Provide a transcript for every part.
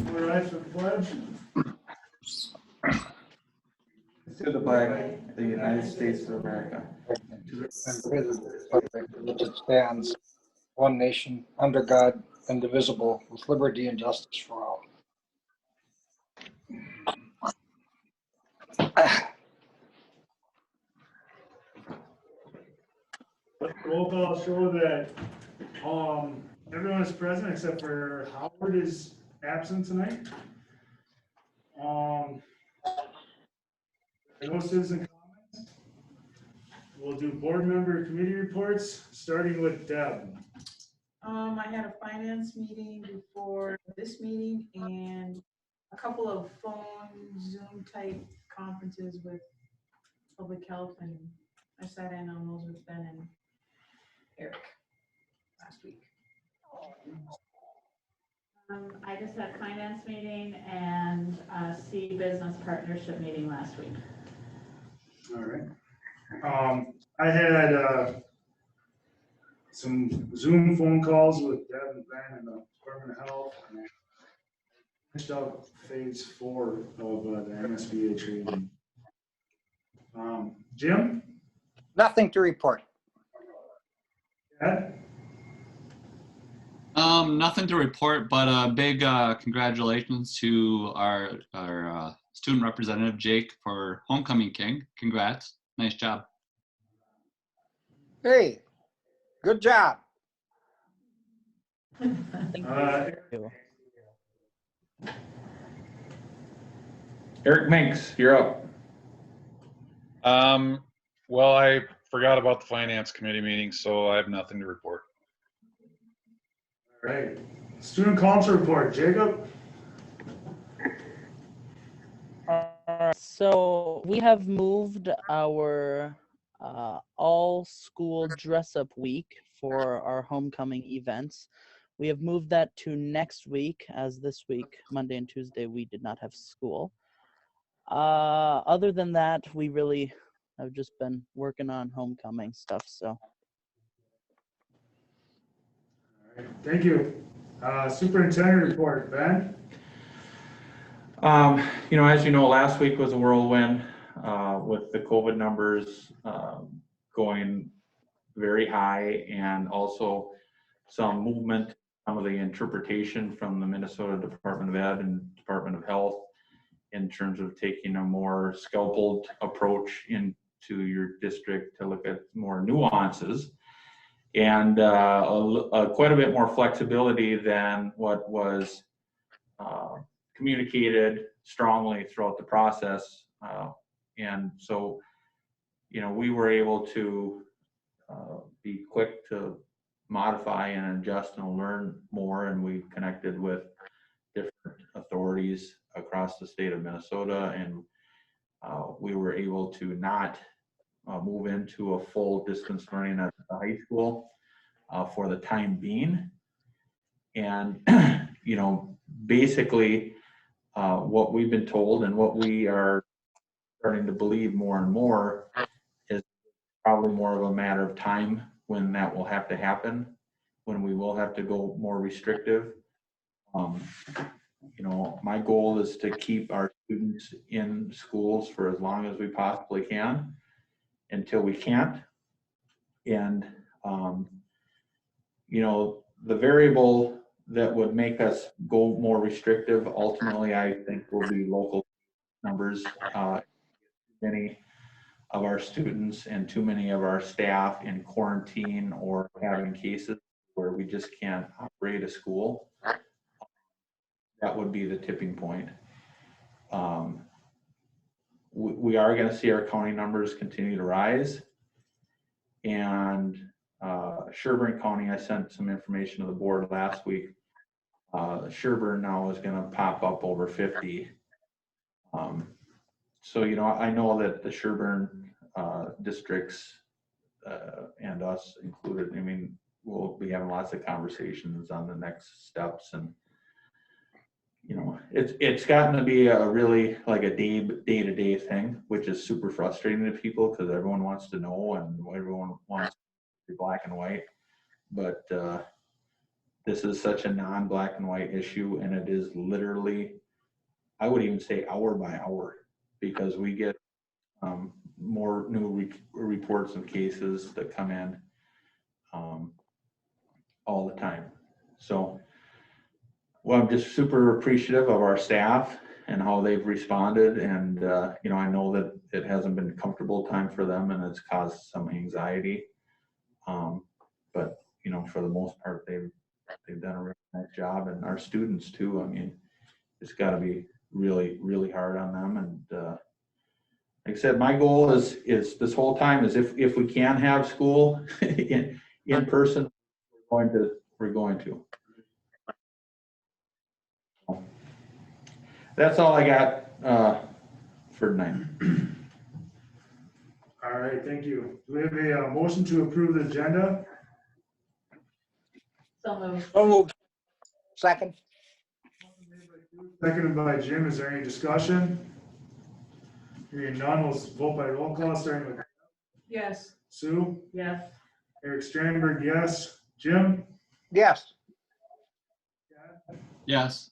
All rise for the pledge. To the flag of the United States of America. And to the republic for which it stands, one nation, under God, indivisible, with liberty and justice for all. Roll call show that everyone is present except for Howard is absent tonight. No citizen comments. We'll do board member committee reports, starting with Deb. I had a finance meeting before this meeting and a couple of phone Zoom type conferences with public health, and I sat in on those with Ben and Eric last week. I just had a finance meeting and a C business partnership meeting last week. All right. I had some Zoom phone calls with Deb and Ben and the Department of Health. And I finished up phase 4 of the MSBA training. Jim? Nothing to report. Ed? Nothing to report, but a big congratulations to our student representative, Jake, for Homecoming King. Congrats. Nice job. Hey, good job. Eric Minks, you're up. Well, I forgot about the finance committee meeting, so I have nothing to report. All right. Student council report, Jacob? So we have moved our all school dress up week for our homecoming events. We have moved that to next week, as this week, Monday and Tuesday, we did not have school. Other than that, we really have just been working on homecoming stuff. So. All right. Thank you. Superintendent report, Ben? As you know, last week was a whirlwind with the COVID numbers going very high, and also some movement, some of the interpretation from the Minnesota Department of Ed and Department of Health in terms of taking a more scalpeled approach into your district to look at more nuances, and quite a bit more flexibility than what was communicated strongly throughout the process. And so, we were able to be quick to modify and adjust and learn more, and we connected with different authorities across the state of Minnesota, and we were able to not move into a full distance learning at the high school for the time being. And, basically what we've been told and what we are starting to believe more and more is probably more of a matter of time when that will have to happen, when we will have to go more restrictive. My goal is to keep our students in schools for as long as we possibly can until we can't. And, the variable that would make us go more restrictive, ultimately, I think will be local numbers. Many of our students and too many of our staff in quarantine or having cases where we just can't operate a school. That would be the tipping point. We are going to see our county numbers continue to rise. And Sherburne County, I sent some information to the board last week. Sherburne now is going to pop up over 50. So, I know that the Sherburne districts and us included, we'll be having lots of conversations on the next steps. And, it's gotten to be a really like a day-to-day thing, which is super frustrating to people because everyone wants to know and everyone wants to be black and white. But this is such a non-black and white issue, and it is literally, I would even say hour by hour, because we get more new reports and cases that come in all the time. So, well, I'm just super appreciative of our staff and how they've responded. And, you know, I know that it hasn't been a comfortable time for them and it's caused some anxiety. But, you know, for the most part, they've done a really nice job, and our students too. I mean, it's got to be really, really hard on them. And like I said, my goal is this whole time is if we can have school in person, we're going to. That's all I got for tonight. All right, thank you. Do we have a motion to approve the agenda? So moved. So moved. Second. Seconded by Jim. Is there any discussion? Hearing none, we'll vote by roll call, starting with Yes. Sue. Yes. Eric Strandberg, yes. Jim? Yes. Yes.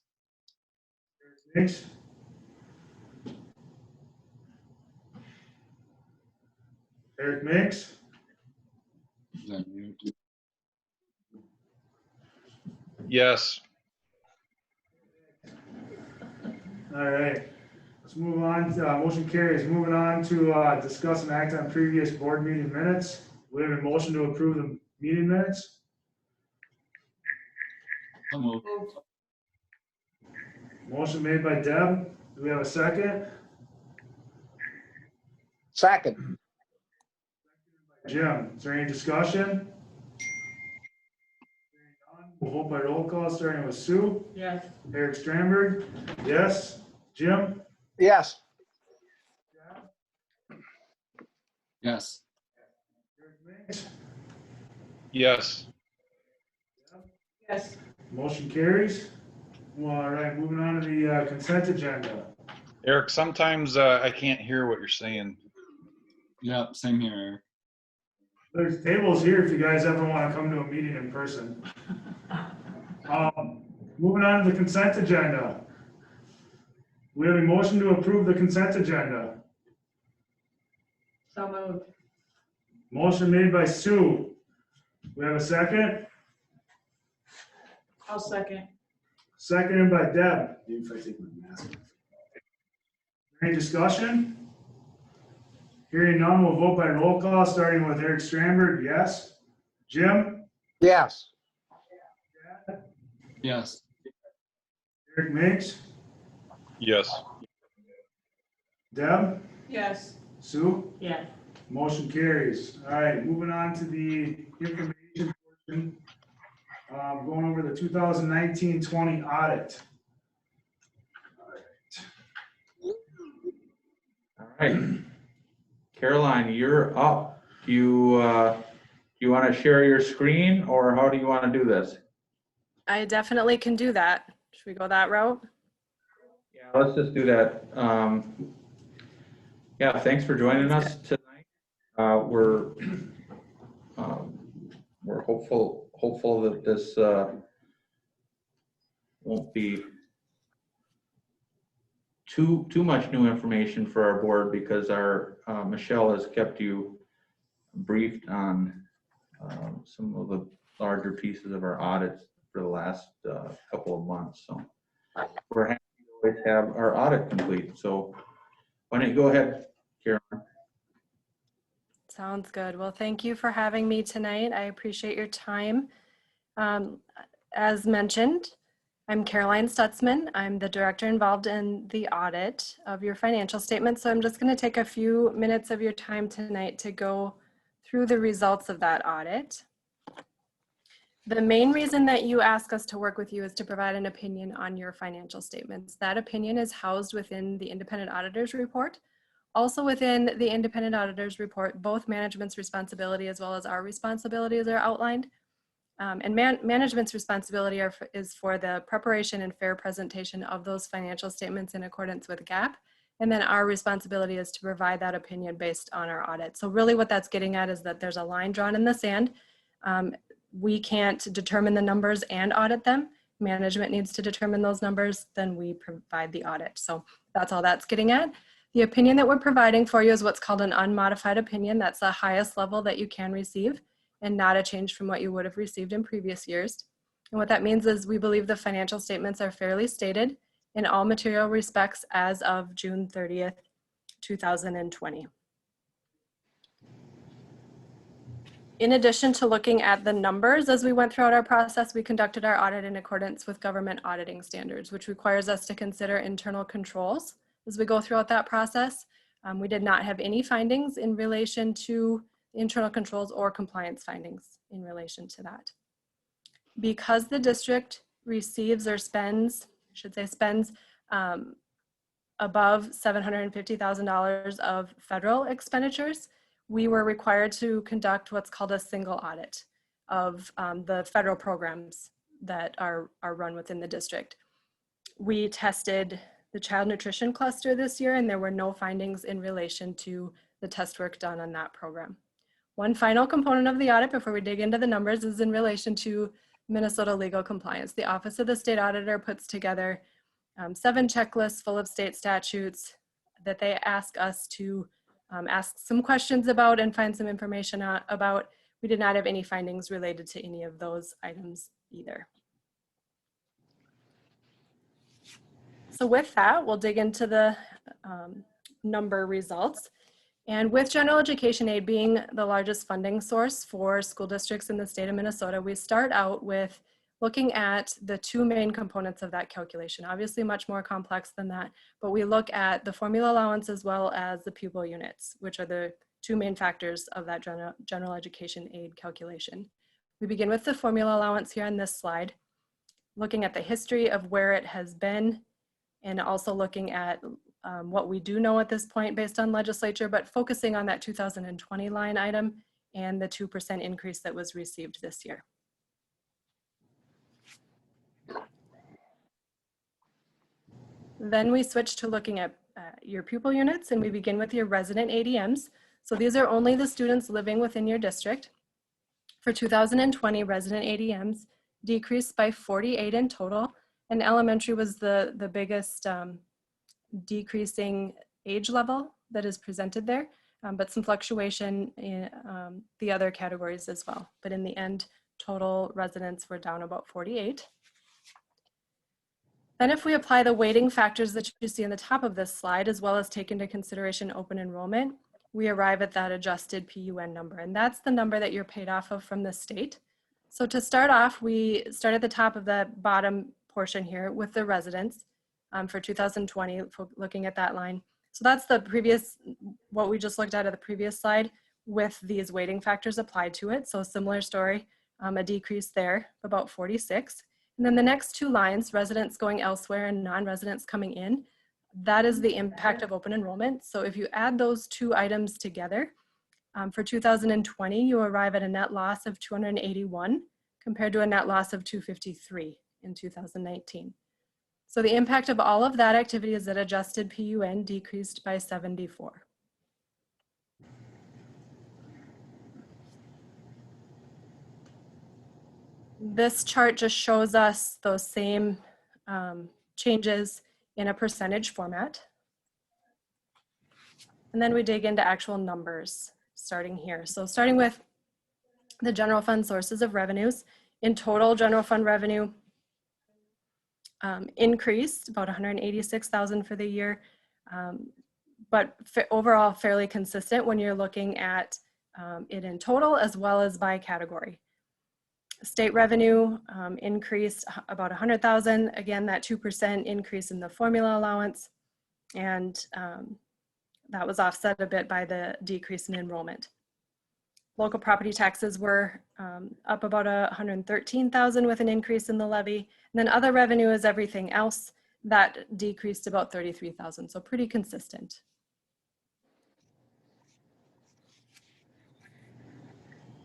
Nix? Eric Mix? Yes. All right, let's move on to, motion carries. Moving on to discuss and act on previous board meeting minutes. We have a motion to approve the meeting minutes. So moved. Moved. Motion made by Deb. Do we have a second? Second. Jim, is there any discussion? We'll vote by roll call, starting with Sue. Yes. Eric Strandberg, yes. Jim? Yes. Yes. Eric Mix? Yes. Yes. Motion carries. Well, all right, moving on to the consent agenda. Eric, sometimes I can't hear what you're saying. Yep, same here. There's tables here if you guys ever want to come to a meeting in person. Moving on to the consent agenda. We have a motion to approve the consent agenda. So moved. Motion made by Sue. We have a second? I'll second. Seconded by Deb. If I take my mask off. Any discussion? Hearing none, we'll vote by roll call, starting with Eric Strandberg, yes. Jim? Yes. Yes. Eric Mix? Yes. Deb? Yes. Sue? Yes. Motion carries. All right, moving on to the information portion. Going over the 2019-20 audit. All right. Caroline, you're up. Do you want to share your screen, or how do you want to do this? I definitely can do that. Should we go that route? Yeah, let's just do that. Yeah, thanks for joining us tonight. We're hopeful that this won't be too much new information for our board, because our Michelle has kept you briefed on some of the larger pieces of our audits for the last couple of months. So we're happy to always have our audit complete. So why don't you go ahead, Caroline? Sounds good. Well, thank you for having me tonight. I appreciate your time. As mentioned, I'm Caroline Stutzman. I'm the director involved in the audit of your financial statements. So I'm just going to take a few minutes of your time tonight to go through the results of that audit. The main reason that you ask us to work with you is to provide an opinion on your financial statements. That opinion is housed within the independent auditor's report. Also within the independent auditor's report, both management's responsibility as well as our responsibilities are outlined. And management's responsibility is for the preparation and fair presentation of those financial statements in accordance with GAAP. And then our responsibility is to provide that opinion based on our audit. So really what that's getting at is that there's a line drawn in the sand. we can't determine the numbers and audit them, management needs to determine those numbers, then we provide the audit. So that's all that's getting at. The opinion that we're providing for you is what's called an unmodified opinion. That's the highest level that you can receive and not a change from what you would have received in previous years. And what that means is we believe the financial statements are fairly stated in all material respects as of June 30th, 2020. In addition to looking at the numbers as we went throughout our process, we conducted our audit in accordance with government auditing standards, which requires us to consider internal controls as we go throughout that process. We did not have any findings in relation to internal controls or compliance findings in relation to that. Because the district receives or spends, above $750,000 of federal expenditures, we were required to conduct what's called a single audit of the federal programs that are run within the district. We tested the child nutrition cluster this year, and there were no findings in relation to the test work done on that program. One final component of the audit before we dig into the numbers is in relation to Minnesota legal compliance. The Office of the State Auditor puts together 7 checklists full of state statutes that they ask us to ask some questions about and find some information about. We did not have any findings related to any of those items either. So with that, we'll dig into the number results. And with general education aid being the largest funding source for school districts in the state of Minnesota, we start out with looking at the 2 main components of that calculation. Obviously much more complex than that, but we look at the formula allowance as well as the pupil units, which are the 2 main factors of that general education aid calculation. We begin with the formula allowance here on this slide, looking at the history of where it has been, and also looking at what we do know at this point based on legislature, but focusing on that 2020 line item and the 2% increase that was received this year. Then we switch to looking at your pupil units, and we begin with your resident ADMs. So these are only the students living within your district. For 2020, resident ADMs decreased by 48 in total, and elementary was the biggest decreasing age level that is presented there, but some fluctuation in the other categories as well. But in the end, total residents were down about 48. Then if we apply the weighting factors that you see on the top of this slide, as well as take into consideration open enrollment, we arrive at that adjusted PUN number. And that's the number that you're paid off of from the state. So to start off, we start at the top of the bottom portion here with the residents for 2020, looking at that line. So that's the previous, what we just looked at the previous slide with these weighting factors applied to it. So similar story, a decrease there, about 46. And then the next 2 lines, residents going elsewhere and non-residents coming in, that is the impact of open enrollment. So if you add those 2 items together, for 2020, you arrive at a net loss of 281 compared to a net loss of 253 in 2019. So the impact of all of that activity is that adjusted PUN decreased by 74. This chart just shows us those same changes in a percentage format. And then we dig into actual numbers starting here. So starting with the general fund sources of revenues, in total general fund revenue increased about 186,000 for the year, but overall fairly consistent when you're looking at it in total as well as by category. State revenue increased about 100,000. Again, that 2% increase in the formula allowance, and that was offset a bit by the decrease in enrollment. Local property taxes were up about 113,000 with an increase in the levy. And then other revenue is everything else that decreased about 33,000. So pretty consistent.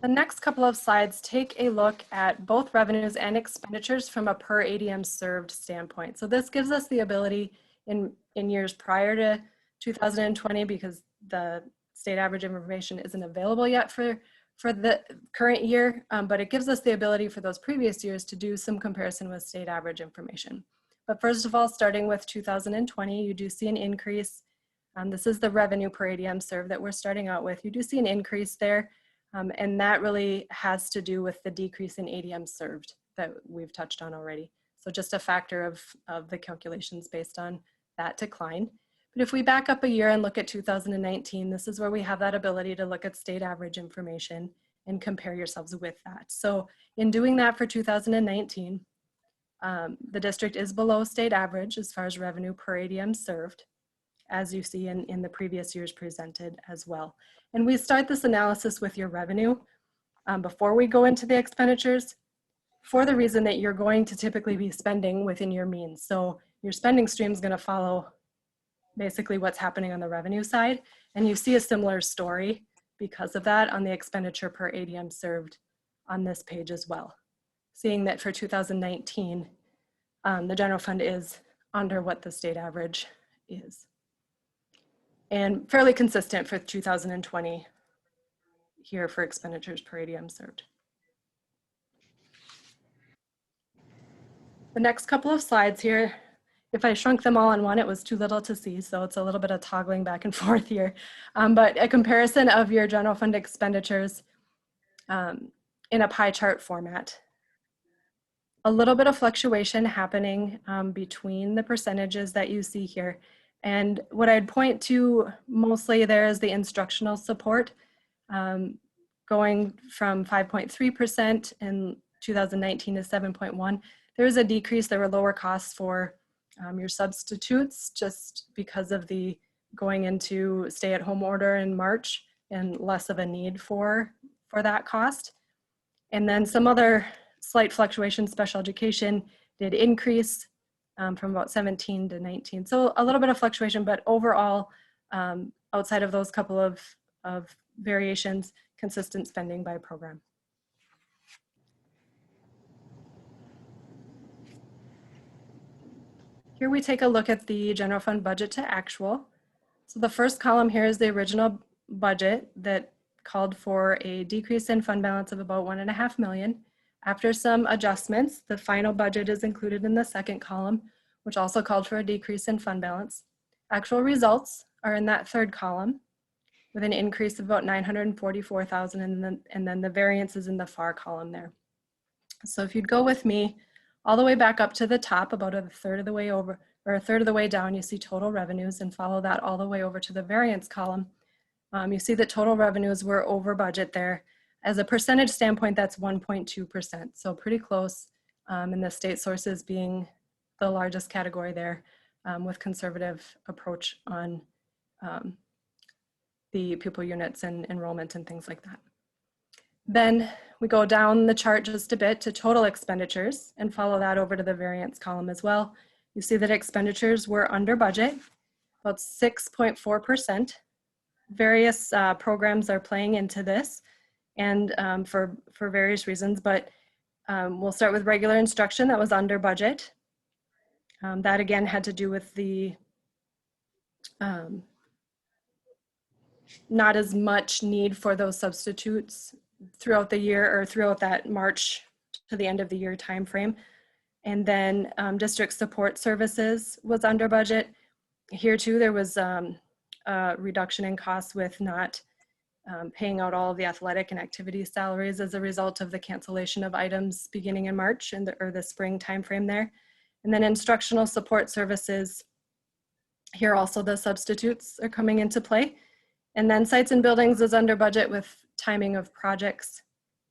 The next couple of slides take a look at both revenues and expenditures from a per ADM served standpoint. So this gives us the ability in years prior to 2020, because the state average information isn't available yet for for the current year, but it gives us the ability for those previous years to do some comparison with state average information. But first of all, starting with 2020, you do see an increase. This is the revenue per ADM served that we're starting out with. You do see an increase there, and that really has to do with the decrease in ADM served that we've touched on already. So just a factor of the calculations based on that decline. But if we back up a year and look at 2019, this is where we have that ability to look at state average information and compare yourselves with that. So in doing that for 2019, the district is below state average as far as revenue per ADM served, as you see in the previous years presented as well. And we start this analysis with your revenue before we go into the expenditures, for the reason that you're going to typically be spending within your means. So your spending stream is going to follow basically what's happening on the revenue side. And you see a similar story because of that on the expenditure per ADM served on this page as well. Seeing that for 2019, the general fund is under what the state average is. And fairly consistent for 2020 here for expenditures per ADM served. The next couple of slides here, if I shrunk them all in one, it was too little to see, so it's a little bit of toggling back and forth here. But a comparison of your general fund expenditures in a pie chart format. A little bit of fluctuation happening between the percentages that you see here. And what I'd point to mostly there is the instructional support, going from 5.3% in 2019 to 7.1%. There was a decrease. There were lower costs for your substitutes just because of the going into stay-at-home order in March and less of a need for that cost. And then some other slight fluctuations. Special education did increase from about 17 to 19. So a little bit of fluctuation, but overall, outside of those couple of variations, consistent spending by program. Here we take a look at the general fund budget to actual. So the first column here is the original budget that called for a decrease in fund balance of about $1.5 million. After some adjustments, the final budget is included in the second column, which also called for a decrease in fund balance. Actual results are in that third column with an increase of about $944,000, and then the variance is in the far column there. So if you'd go with me all the way back up to the top, about a third of the way over, or a third of the way down, you see total revenues, and follow that all the way over to the variance column. You see that total revenues were over budget there. As a percentage standpoint, that's 1.2%, so pretty close, and the state sources being the largest category there, with conservative approach on the pupil units and enrollment and things like that. Then we go down the chart just a bit to total expenditures and follow that over to the variance column as well. You see that expenditures were under budget, about 6.4%. Various programs are playing into this, and for various reasons, but we'll start with regular instruction that was under budget. That again had to do with the not as much need for those substitutes throughout the year, or throughout that March to the end of the year timeframe. And then district support services was under budget. Here too, there was a reduction in costs with not paying out all of the athletic and activity salaries as a result of the cancellation of items beginning in March or the spring timeframe there. And then instructional support services, here also the substitutes are coming into play. And then sites and buildings is under budget with timing of projects,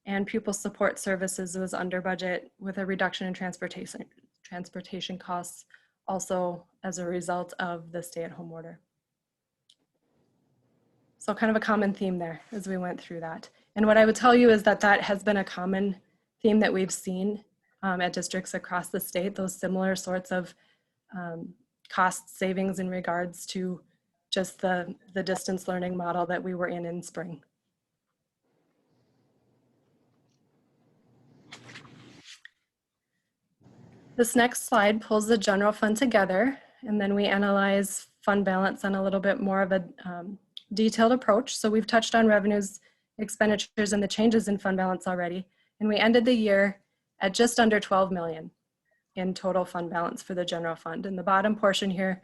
and pupil support services was under budget with a reduction in transportation costs, also as a result of the stay-at-home order. So kind of a common theme there as we went through that. And what I would tell you is that that has been a common theme that we've seen at districts across the state, those similar sorts of cost savings in regards to just the distance learning model that we were in spring. This next slide pulls the general fund together, and then we analyze fund balance on a little bit more of a detailed approach. So we've touched on revenues expenditures and the changes in fund balance already. And we ended the year at just under 12 million in total fund balance for the general fund. And the bottom portion here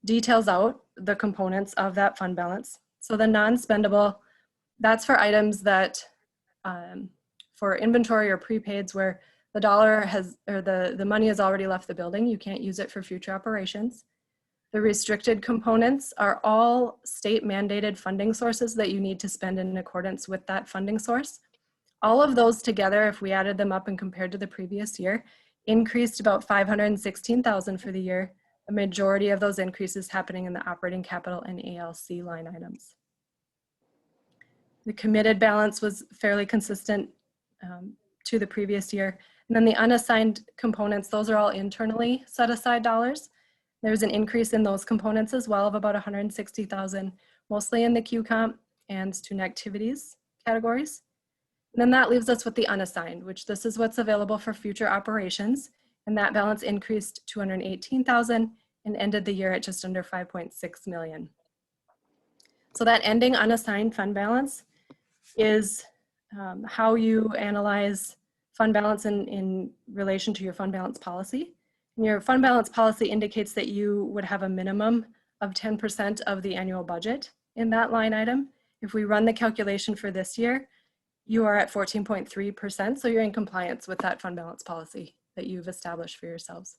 details out the components of that fund balance. So the non-spendable, that's for items that, for inventory or prepaids where the dollar has, or the money has already left the building. You can't use it for future operations. The restricted components are all state mandated funding sources that you need to spend in accordance with that funding source. All of those together, if we added them up and compared to the previous year, increased about 516,000 for the year. The majority of those increases happening in the operating capital and ALC line items. The committed balance was fairly consistent to the previous year. And then the unassigned components, those are all internally set aside dollars. There's an increase in those components as well of about 160,000, mostly in the Q comp and student activities categories. And then that leaves us with the unassigned, which this is what's available for future operations. And that balance increased 218,000 and ended the year at just under 5.6 million. So that ending unassigned fund balance is how you analyze fund balance in relation to your fund balance policy. And your fund balance policy indicates that you would have a minimum of 10% of the annual budget in that line item. If we run the calculation for this year, you are at 14.3%, so you're in compliance with that fund balance policy that you've established for yourselves.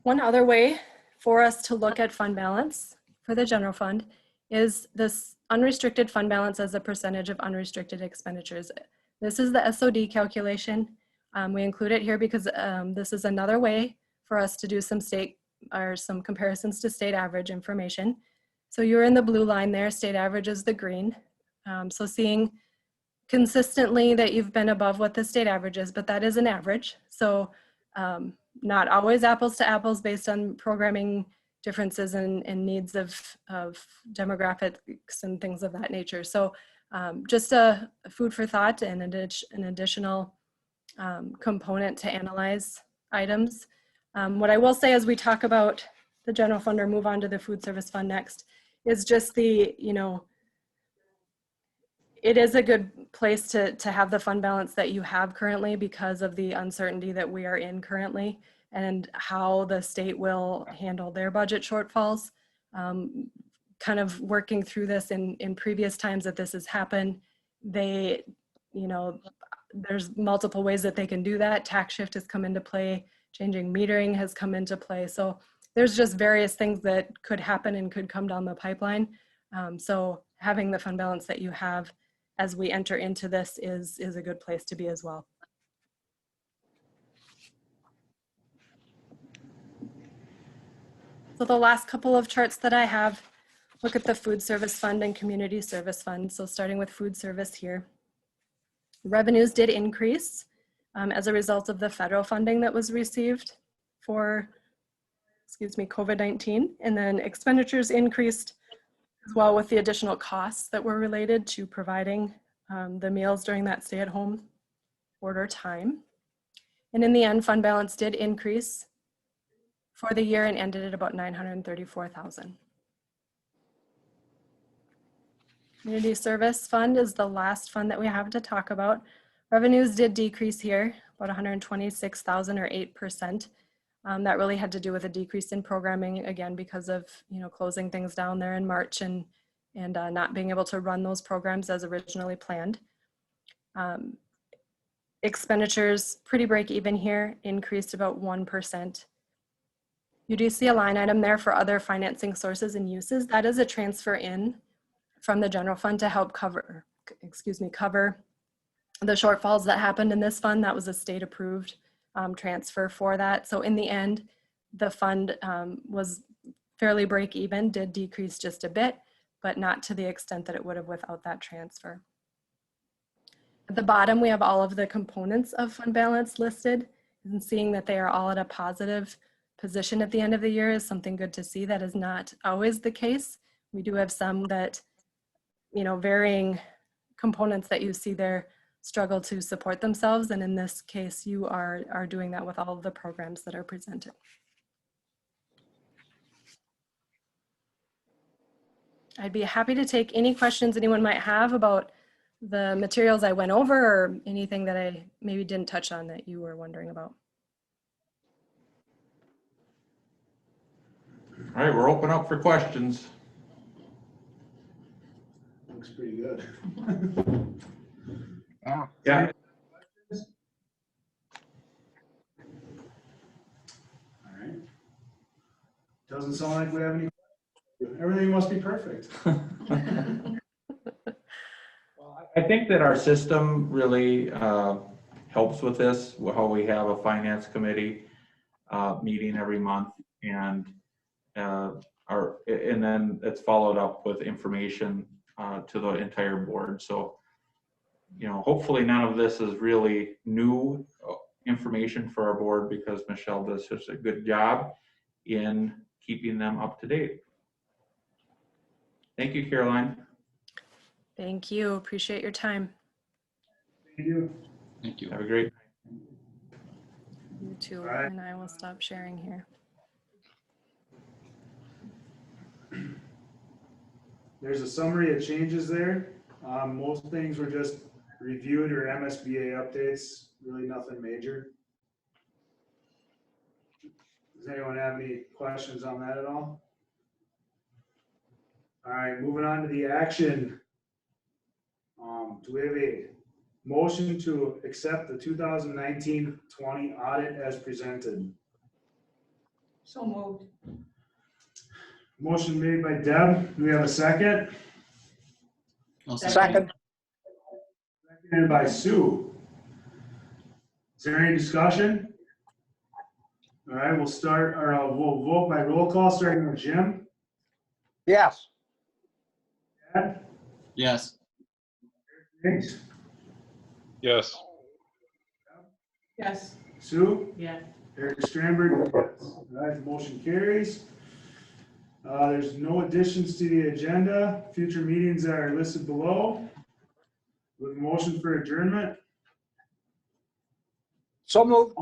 One other way for us to look at fund balance for the general fund is this unrestricted fund balance as a percentage of unrestricted expenditures. This is the SOD calculation. We include it here because this is another way for us to do some state or some comparisons to state average information. So you're in the blue line there, state average is the green. So seeing consistently that you've been above what the state average is, but that is an average. So not always apples to apples based on programming differences and needs of demographics and things of that nature. So just a food for thought and an additional component to analyze items. What I will say as we talk about the general fund or move on to the food service fund next is just the, it is a good place to have the fund balance that you have currently because of the uncertainty that we are in currently and how the state will handle their budget shortfalls. Kind of working through this in previous times that this has happened, they, there's multiple ways that they can do that. Tax shift has come into play, changing metering has come into play. So there's just various things that could happen and could come down the pipeline. So having the fund balance that you have as we enter into this is a good place to be as well. So the last couple of charts that I have look at the food service fund and community service fund. So starting with food service here. Revenues did increase as a result of the federal funding that was received for, COVID-19. And then expenditures increased as well with the additional costs that were related to providing the meals during that stay-at-home order time. And in the end, fund balance did increase for the year and ended at about 934,000. Community service fund is the last fund that we have to talk about. Revenues did decrease here, about 126,000 or 8%. That really had to do with a decrease in programming, again, because of closing things down there in March and not being able to run those programs as originally planned. Expenditures, pretty break even here, increased about 1%. You do see a line item there for other financing sources and uses. That is a transfer in from the general fund to help cover the shortfalls that happened in this fund. That was a state approved transfer for that. So in the end, the fund was fairly break even, did decrease just a bit, but not to the extent that it would have without that transfer. At the bottom, we have all of the components of fund balance listed, and seeing that they are all at a positive position at the end of the year is something good to see. That is not always the case. We do have some that, varying components that you see there struggle to support themselves. And in this case, you are doing that with all of the programs that are presented. I'd be happy to take any questions anyone might have about the materials I went over or anything that I maybe didn't touch on that you were wondering about. All right, we're open up for questions. Looks pretty good. Yeah. Yeah. All right. Doesn't sound like we have any. Everything must be perfect. I think that our system really helps with this, how we have a finance committee meeting every month, and then it's followed up with information to the entire board. So, you know, hopefully none of this is really new information for our board, because Michelle does such a good job in keeping them up to date. Thank you, Caroline. Thank you. Appreciate your time. Thank you. Thank you. Have a great You too. All right. And I will stop sharing here. There's a summary of changes there. Most things were just reviewed or MSBA updates, really nothing major. Does anyone have any questions on that at all? All right, moving on to the action. Do we have a motion to accept the 2019-20 audit as presented? So moved. Motion made by Deb. Do we have a second? I'll Second. Seconded by Sue. Is there any discussion? All right, we'll start, or we'll vote by roll call, starting with Jim. Yes. Chad? Yes. Thanks. Yes. Yes. Sue? Yes. Eric Stramberg? Yes. All right, the motion carries. There's no additions to the agenda. Future meetings are listed below. With motion for adjournment. So moved.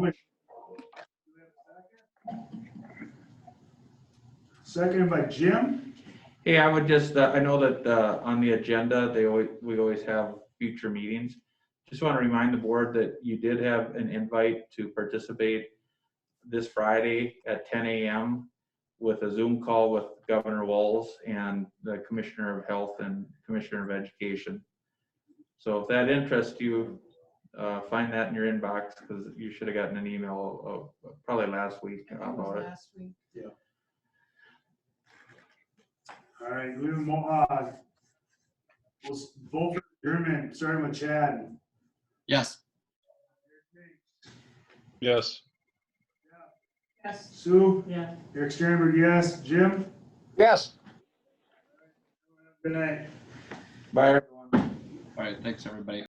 Seconded by Jim. Hey, I would just, I know that on the agenda, we always have future meetings. Just want to remind the board that you did have an invite to participate this Friday at 10 a.m. with a Zoom call with Governor Walz and the Commissioner of Health and Commissioner of Education. So if that interests you, find that in your inbox, because you should have gotten an email probably last week about it. Last week. All right, we'll vote for adjournment, starting with Chad. Yes. Yes. Yes. Sue? Yes. Eric Stramberg, yes. Jim? Yes. Good night. Bye, everyone. All right. Thanks, everybody.